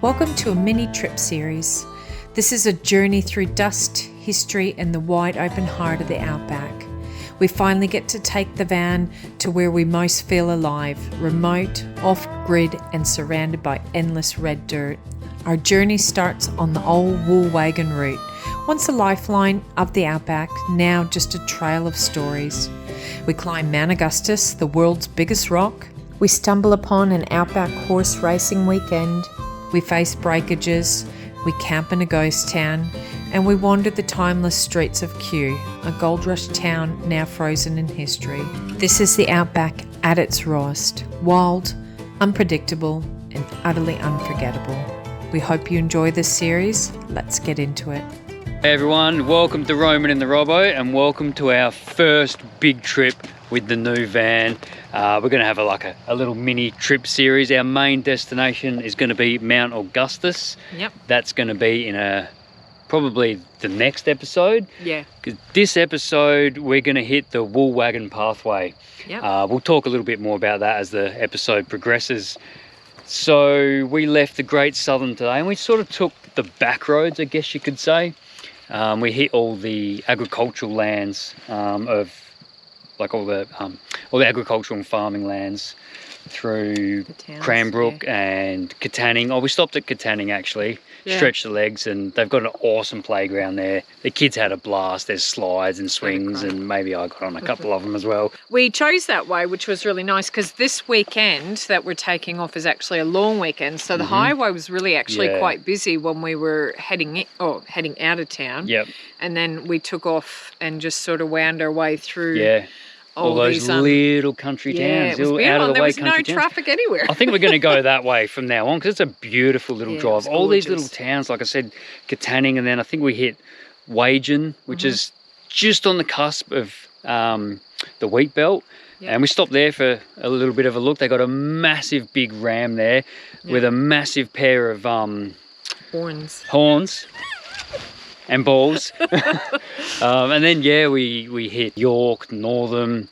Welcome to a mini trip series. This is a journey through dust, history, and the wide open heart of the Outback. We finally get to take the van to where we most feel alive, remote, off-grid, and surrounded by endless red dirt. Our journey starts on the old Wool Wagon route, once a lifeline of the Outback, now just a trail of stories. We climb Mount Augustus, the world's biggest rock. We stumble upon an Outback horse racing weekend. We face breakages, we camp in a ghost town, and we wander the timeless streets of Kew, a gold rush town now frozen in history. This is the Outback at its rawest, wild, unpredictable, and utterly unforgettable. We hope you enjoy this series. Let's get into it. Hey everyone, welcome to Roman and the Robbo, and welcome to our first big trip with the new van. We're going to have a little mini trip series. Our main destination is going to be Mount Augustus. Yep. That's going to be in probably the next episode. Yeah. Because this episode we're going to hit the Wool Wagon Pathway. Yep. We'll talk a little bit more about that as the episode progresses. So we left the Great Southern today, and we sort of took the back roads, I guess you could say. We hit all the agricultural lands of all the agricultural and farming lands through Cranbrook and Katanning. Oh, we stopped at Katanning actually, stretched the legs, and they've got an awesome playground there. The kids had a blast. There's slides and swings, and maybe I got on a couple of them as well. We chose that way, which was really nice, because this weekend that we're taking off is actually a long weekend. So the highway was really actually quite busy when we were heading out of town. Yep. And then we took off and just sort of wound our way through. Yeah. All those little country towns, it was out of the there way was country no towns. Traffic anywhere. I think we're going to go that way from now on, because it's a beautiful little drive. All these little gorgeous. towns, like I said, Katanning, and then I think we hit Wagen, which is just on the cusp of the wheatbelt. Yep. And we stopped there for a little bit of a look. They got a massive big ram there with a massive pair of horns and balls. And then we hit York, Northam,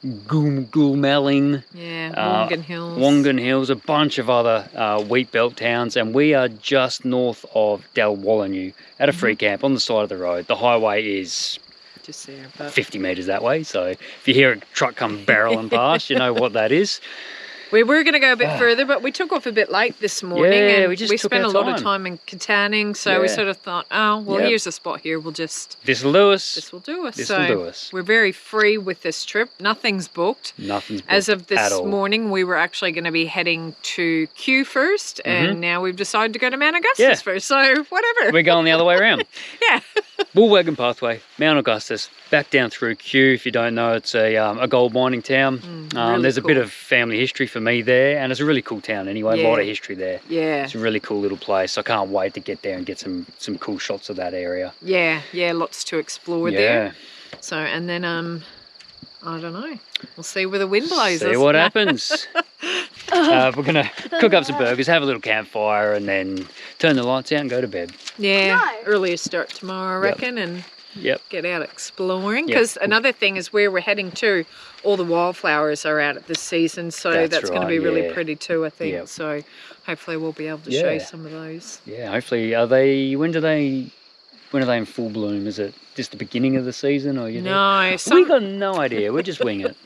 Goulmelling, Wongan Hills, a bunch of other wheat belt towns, and we are just north of Dalwallinu at a free camp on the side of the road. The highway is just there, but 50 metres that way, so if you hear a truck come barreling past, you know what that is. We were going to go a bit further, but we took off a bit late this morning, and we spent a lot of time in Katanning, so we sort of thought, here's a spot here, This will do us. So we're very free with this trip. Nothing's booked. As of this morning, we were actually going to be heading to Kew first, and now we've decided to go to Mount Augustus first, so whatever. We're going the other way around. Yeah. Wool Wagon Pathway, Mount Augustus, back down through Kew. If you don't know, it's a gold mining town. Really there's cool. a bit of family history for me there, and it's a really cool town anyway. A lot of history there. Yeah. It's a really cool little place. I can't wait to get there and get some cool shots of that area. Yeah, lots to explore there. So, and then, I don't know. We'll see where the wind blows us. See what happens. We're going to cook up some burgers, have a little campfire, and then turn the lights out and go to bed. Yeah, earlier start tomorrow, I reckon, and get out exploring. Because another thing is where we're heading to, all the wildflowers are out at this season, so that's going to be really pretty too, I think. Yep. So hopefully we'll be able to show you some of those. Yeah, hopefully. When are they in full bloom? Is it just the beginning of the season, or No, we got no idea. We're just winging it.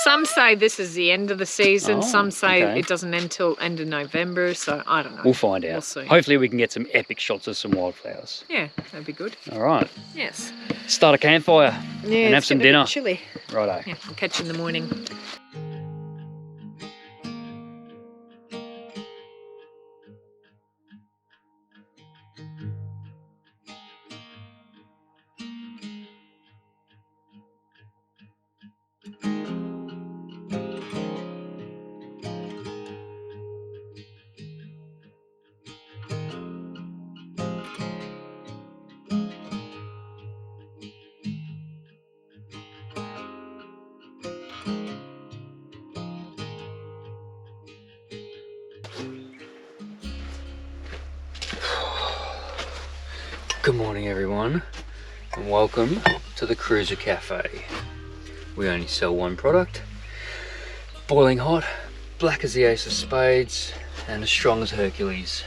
Some say this is the end of the season. Some say it doesn't end till end of November. So I don't know. We'll find out. We'll see. Hopefully we can get some epic shots of some wildflowers. Yeah, that'd be good. All right. Yes. Start a campfire and have some dinner. Chilly. Righto. Yeah, I'll catch you in the morning. Good morning everyone, and welcome to the Cruiser Cafe. We only sell one product, boiling hot, black as the ace of spades, and as strong as Hercules.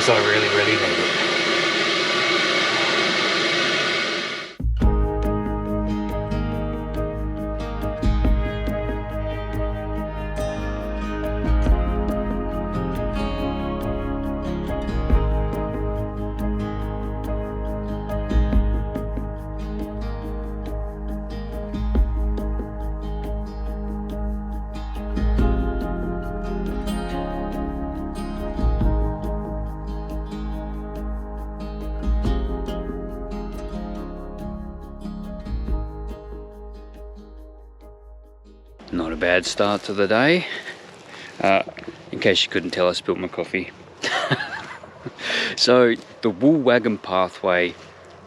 because I really, really need it. Not a bad start to the day. In case you couldn't tell, I spilt my coffee. So the Wool Wagon Pathway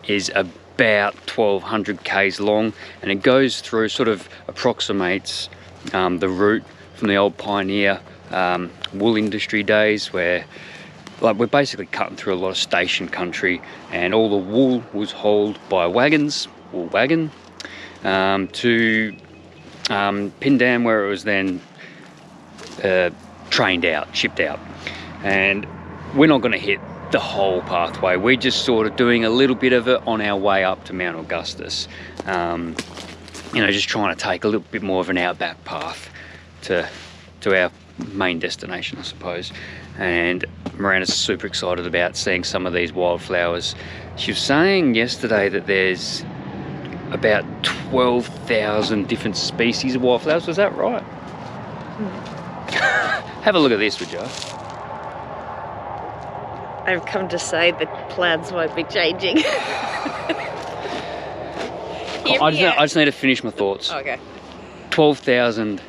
is about 1200 k's long, and it goes through, sort of approximates the route from the old pioneer wool industry days, where like we're basically cutting through a lot of station country, and all the wool was hauled by wagons, wool wagon, to Pindam, where it was then trained out, shipped out. And we're not going to hit the whole pathway. We're just sort of doing a little bit of it on our way up to Mount Augustus. You know, just trying to take a little bit more of an outback path to our main destination, I suppose. And Miranda's super excited about seeing some of these wildflowers. She was saying yesterday that there's about 12,000 different species of wildflowers. Was that right? Have a look at this, would you? I've come to say that plans won't be changing. I just need to finish my thoughts. Okay. 12,000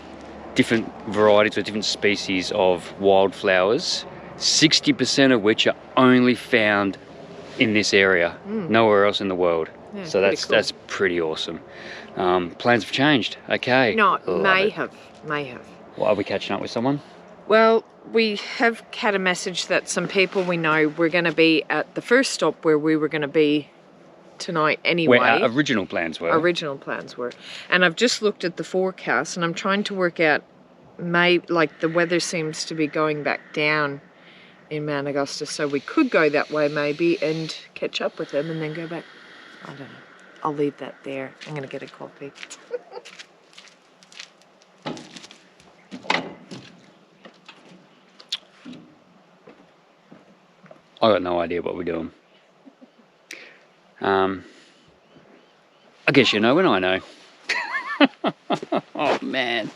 different varieties or different species of wildflowers, 60% of which are only found in this area, nowhere else in the world. Yeah, so that's pretty awesome. Plans have changed. Okay. No, may it. have. Well, are we catching up with someone? Well, we have had a message that some people we know were going to be at the first stop where we were going to be tonight anyway. Where our original plans were. And I've just looked at the forecast and I'm trying to work out, like the weather seems to be going back down in Mount Augustus, so we could go that way maybe and catch up with them and then go back. I don't know. I'll leave that there. I'm going to get a coffee. I got no idea what we're doing. I guess you know when I know. Oh man.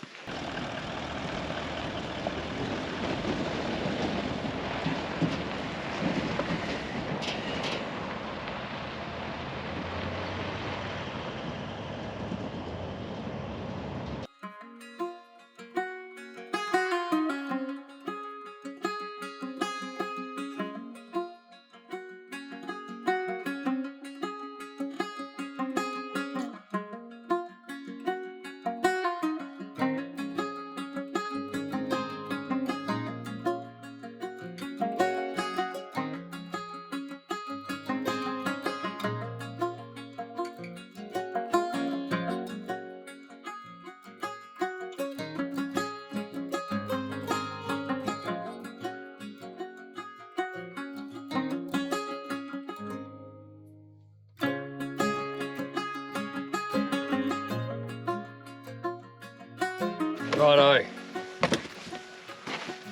Righto.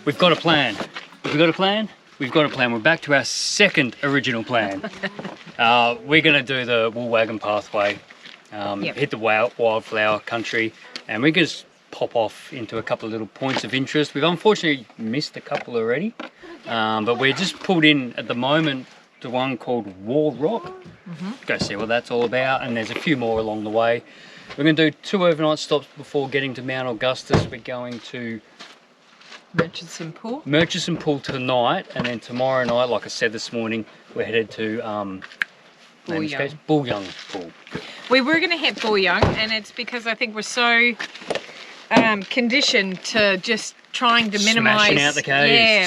We've got a plan. Have we got a plan? We've got a plan. We're back to our second original plan. We're going to do the Wool Wagon Pathway, hit the wildflower country, and we can just pop off into a couple of little points of interest. We've unfortunately missed a couple already, but we're just pulled in at the moment to one called Wall Rock. Go see what that's all about, and there's a few more along the way. We're going to do 2 overnight stops before getting to Mount Augustus. We're going to Murchison Pool tonight, and then tomorrow night, like I said this morning, we're headed to Bull Young Pool. We were going to hit Bull Young, and it's because I think we're so conditioned to just trying to minimise...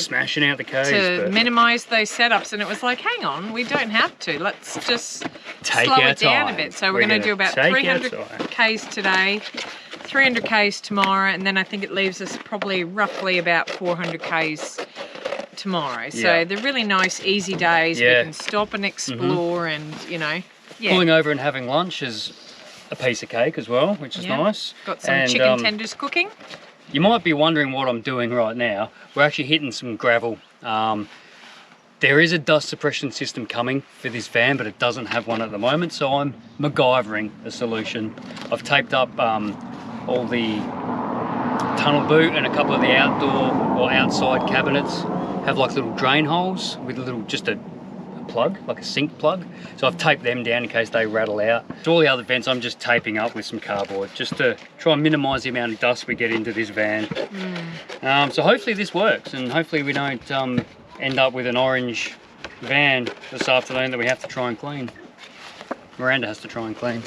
Smashing out the caves. To minimise those setups, and it was like, hang on, we don't have to. Let's just slow it down a bit. So we're going to do about 300 k's today, 300 k's tomorrow, and then I think it leaves us probably roughly about 400 k's tomorrow. So Yeah. they're really nice, easy days. Yeah. We can stop and explore and, you know, Pulling over and having lunch is a piece of cake as well, which is Yeah. nice. Got some And, chicken tenders cooking. You might be wondering what I'm doing right now. We're actually hitting some gravel. There is a dust suppression system coming for this van, but it doesn't have one at the moment, so I'm MacGyvering a solution. I've taped up all the tunnel boot, and a couple of the outdoor or outside cabinets have like little drain holes with just a plug, like a sink plug. So I've taped them down in case they rattle out. So all the other vents I'm just taping up with some cardboard, just to try and minimise the amount of dust we get into this van. So hopefully this works, and hopefully we don't end up with an orange van this afternoon that we have to try and clean. Miranda has to try and clean.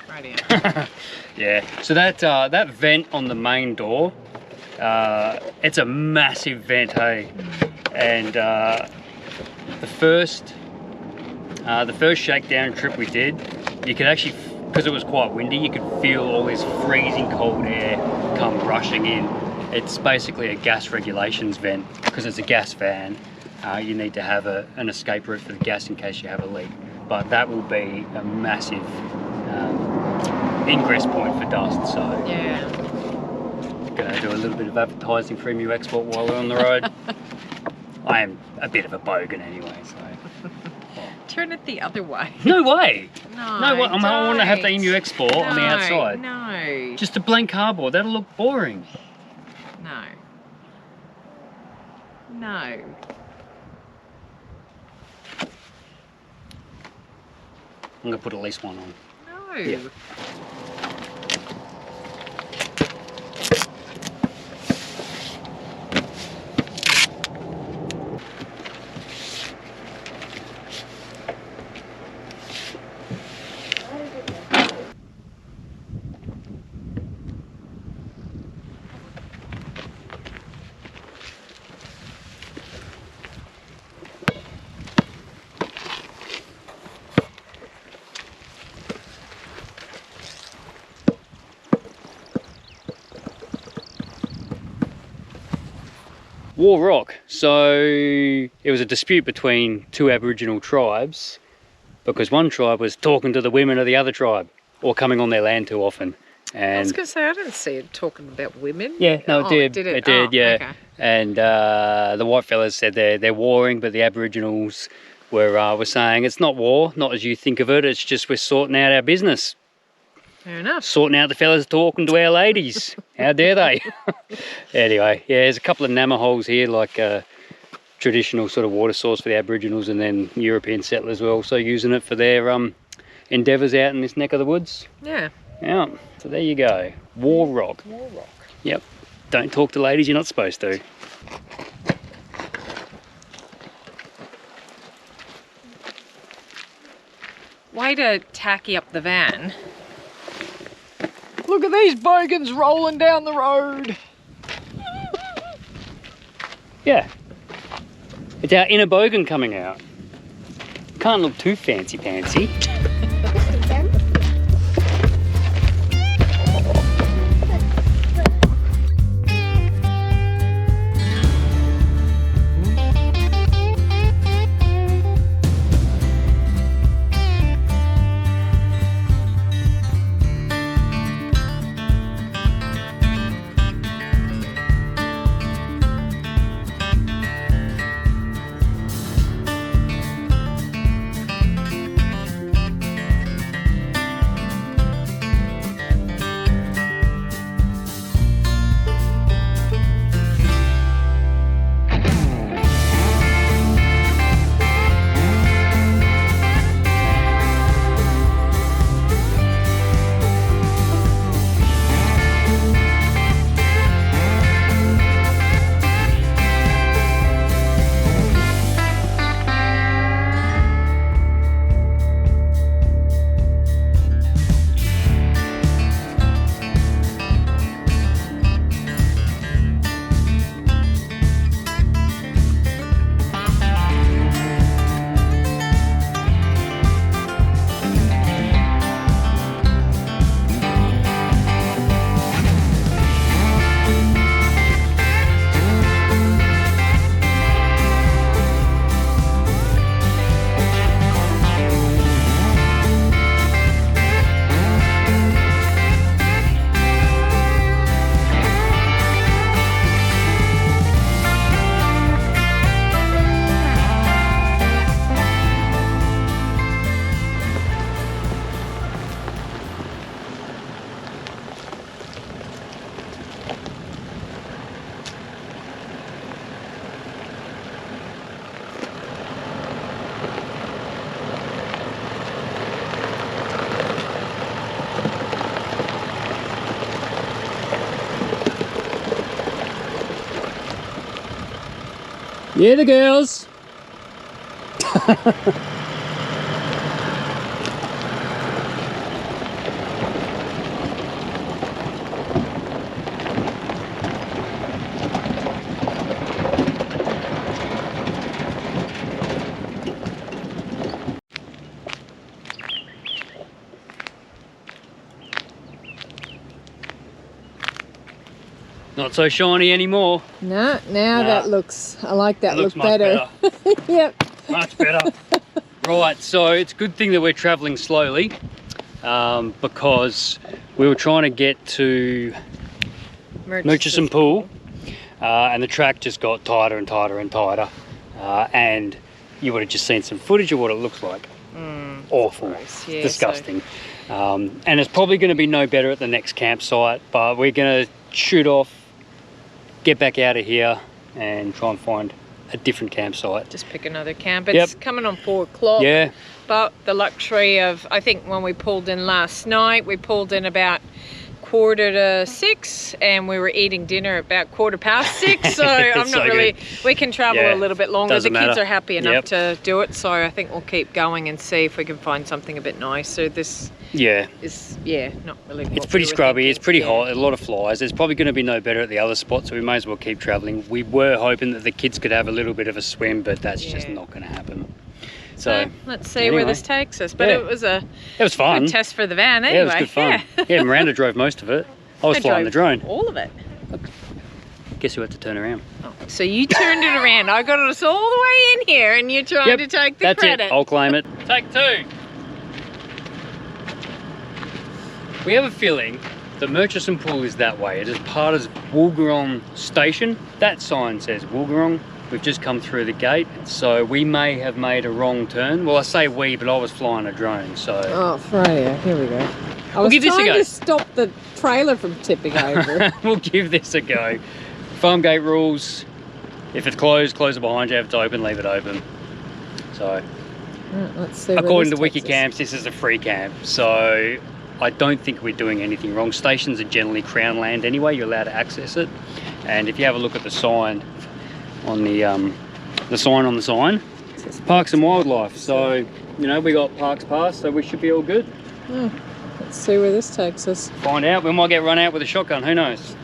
Right. Yeah, so that vent on the main door, it's a massive vent, hey? And the first shakedown trip we did, you could actually, because it was quite windy, you could feel all this freezing cold air come rushing in. It's basically a gas regulations vent. Because it's a gas van, you need to have an escape route for the gas in case you have a leak. But that will be a massive ingress point for dust, so Yeah. gonna do a little bit of advertising for MU Export while we're on the road. I am a bit of a bogan anyway, so. Turn it the other way. No way! No, No way, I want to have the don't. MU Export on the No, outside. No. Just a blank cardboard, that'll look boring. No. No. I'm gonna put at least one on. No. Yeah. War Rock. So it was a dispute between two Aboriginal tribes because one tribe was talking to the women of the other tribe or coming on their land too often. I was And going to say, I didn't see it talking about women. yeah, no, it Oh, did. Did it? It did, Oh, yeah. Okay. And the white fellas said they're warring, but the Aboriginals were saying it's not war, not as you think of it. It's just we're sorting out our business. Fair enough. Sorting out the fellas talking to our ladies. How dare they? Anyway, yeah, there's a couple of nammer holes here, like traditional sort of water source for the Aboriginals, and then European settlers were also using it for their endeavours out in this neck of the woods. Yeah. Yeah, so there you go. War Rock. War Rock. Yep. Don't talk to ladies, you're not supposed to. Way to tacky up the van. Look at these bogans rolling down the road. Yeah. It's our inner bogan coming out. Can't look too fancy-pantsy. Yeah, the girls. Not so shiny anymore. No, now Nah. that looks, I like that It looks look much better. Yep. Much better. Right, so it's a good thing that we're traveling slowly because we were trying to get to Murchison Pool and the track just got tighter and tighter and tighter and you would have just seen some footage of what it looks like. Awful. Gross. Yeah, disgusting. And it's probably going to be no better at the next campsite, but we're going to shoot off, get back out of here and try and find a different campsite. Just pick another camp. It's coming on 4 o'clock. Yeah. But the luxury of, I think when we pulled in last night, we pulled in about 5:45 and we were eating dinner about 6:15. So I'm So not really, good. we can travel Yeah, a little bit longer. doesn't The kids matter. are happy enough to do it. So I think we'll keep going and see if we can find something a bit nicer. This Yeah. is, not really. It's what pretty we were scrubby, it's thinking. pretty Yeah. hot, a lot of flies. There's probably going to be no better at the other spot, so we may as well keep travelling. We were hoping that the kids could have a little bit of a swim, but that's just not going to happen. So let's see anyway. where this takes us. But Yeah. it was a it was fun. good test for the van anyway. Yeah, it was good fun. Yeah, Miranda drove most of it. I was flying the drone. All of it. Guess who had to turn around? So you turned it around. I got us all the way in here and you're trying to take the that's credit. it. I'll claim it. Take 2. We have a feeling the Murchison Pool is that way. It is part of Woolgarong Station. That sign says Woolgarong. We've just come through the gate, so we may have made a wrong turn. Well, I say we, but I was flying a drone, so... Oh, Freya, here we go. I was give this a trying go. to stop the trailer from tipping over. We'll give this a go. Farm gate rules. If it's closed, close it behind you. If it's open, leave it open. So, Right, let's see. according to where this Wiki takes us. Camps, this is a free camp. So, I don't think we're doing anything wrong. Stations are generally Crown land anyway. You're allowed to access it. And if you have a look at the sign on the sign on the sign, it's Parks and Wildlife. So, you know, we got Parks Pass, so we should be all good. Oh, let's see where this takes us. Find out. We might get run out with a shotgun. Who knows?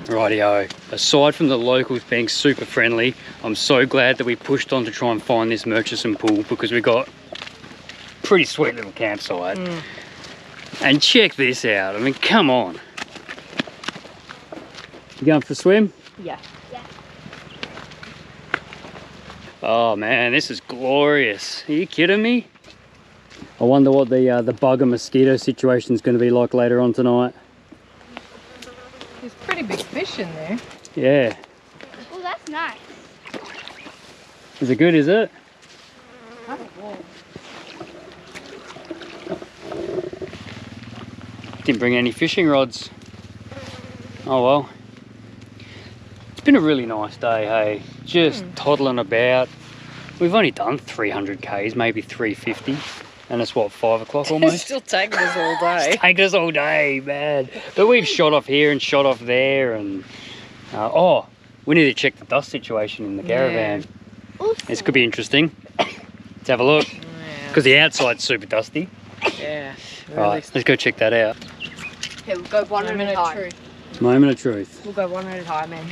Rightio. Aside from the locals being super friendly, I'm so glad that we pushed on to try and find this Murchison Pool because we got a pretty sweet little campsite. And check this out. I mean, come on. You going for a swim? Yeah. Oh man, this is glorious. Are you kidding me? I wonder what the bug and mosquito situation is going to be like later on tonight. There's pretty big fish in there. Yeah. Oh, that's nice. Is it good, is it? Didn't bring any fishing rods. Oh well. It's been a really nice day, hey? Just toddling about. We've only done 300 Ks, maybe 350. And it's what, 5 o'clock It's almost? still taking us all day. Take us all day, man. But we've shot off here and shot off there, and oh, we need to check the dust situation in the caravan. This could be interesting. Let's have a look, because the outside's super dusty. Yeah. Right, let's go check that out. Okay, we'll go one at a time. Moment of truth. We'll go one at a time, man.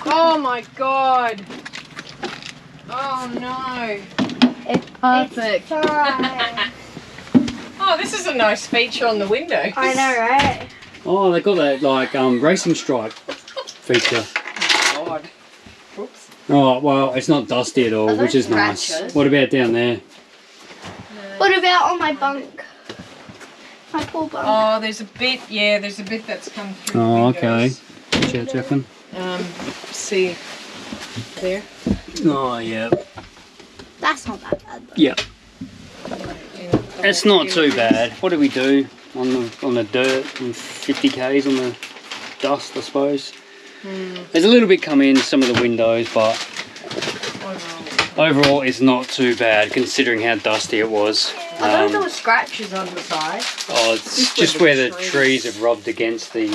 Oh my god. Oh no. It's perfect. Oh, this is a nice feature on the window. I know, right? Oh, they got that like racing stripe feature. Oh god. Oops. Oh, well, it's not dusty at all, Are which those is nice. scratches? What about down there? What about on my bunk? My poor bunk. Oh, there's a bit, there's a bit that's come through Oh, the okay. windows. Check, checking. See there? Oh, yeah. That's not that bad. Though. Yeah. It's not too bad. What do we do on the dirt and 50 Ks on the dust, I suppose? There's a little bit come in some of the windows, but overall it's not too bad considering how dusty it was. I thought there were scratches on the side. Oh, it's just where the trees have rubbed against the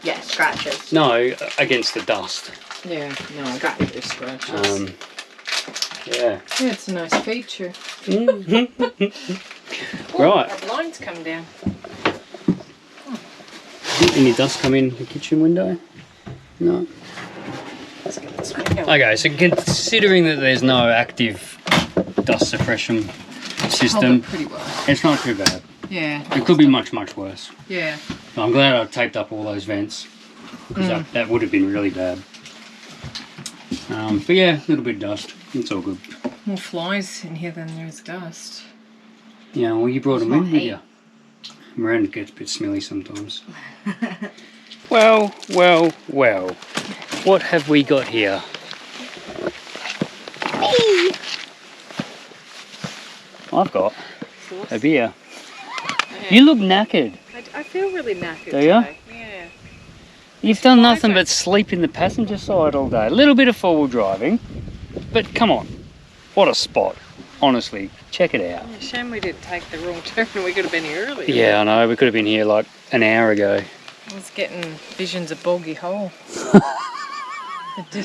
Yeah, scratches. no, against the dust. Yeah, no, I got the scratches. Yeah. Yeah, it's a nice feature. Right. Our blinds come down. Any dust come in the kitchen window? No. Let's get this window. Okay, so considering that there's no active dust suppression Hold system, it pretty well. it's not too bad. Yeah. It could be much, much worse. Yeah. I'm glad I taped up all those vents, because that would have been really bad. But yeah, a little bit of dust. It's all good. More flies in here than there's dust. Yeah, well, you brought them in, not did you? Miranda gets a bit smelly sometimes. Well. What have we got here? I've got a beer. You look knackered. I feel really knackered Do you? today. Yeah. You've done nothing but sleep in the passenger side all day. A little bit of four-wheel driving, but come on. What a spot. Honestly, check it out. Shame we didn't take the wrong turn. We could have been here earlier. Yeah, I know. We could have been here like an hour ago. I was getting visions of Boggy Hole.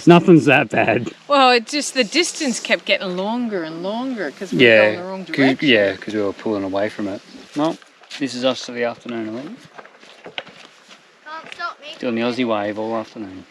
Nothing's that bad. Well, it just, the distance kept getting longer and longer because we were going the wrong direction. Yeah, because we were pulling away from it. Well, this is us for the afternoon, I think. Can't stop me. Doing the Aussie wave all afternoon.